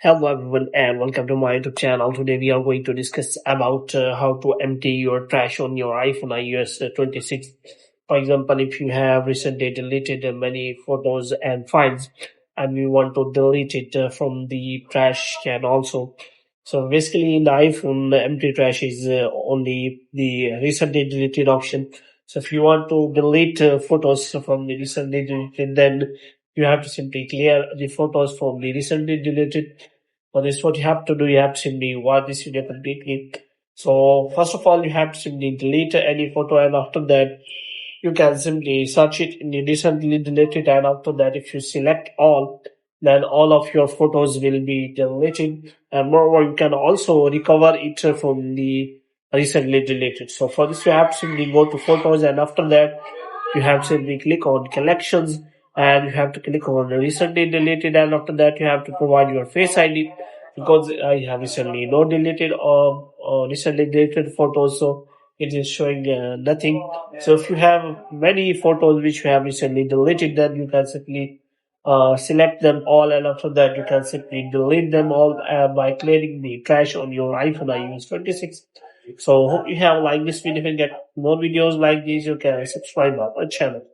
Hello everyone and welcome to my YouTube channel. Today we are going to discuss about how to empty your trash on your iPhone iOS 26. For example, if you have recently deleted many photos and files and you want to delete it from the trash can also. So basically in the iPhone, the empty trash is only the recently deleted option. So if you want to delete photos from the recently deleted, then you have to simply clear the photos from the recently deleted. For this, what you have to do, you have to simply watch this video completely. So first of all, you have to simply delete any photo, and after that, you can simply search it in the recently deleted, and after that, if you select all, then all of your photos will be deleted, and moreover, you can also recover it from the recently deleted. So for this, you have to simply go to photos, and after that, you have to simply click on collections, and you have to click on recently deleted, and after that, you have to provide your face ID because I have recently no deleted or recently deleted photos, so it is showing nothing. So if you have many photos which you have recently deleted, then you can simply select them all, and after that you can simply delete them all by clearing the trash on your iPhone iOS 26. So hope you have liked this video. If you get more videos like these, you can subscribe our channel.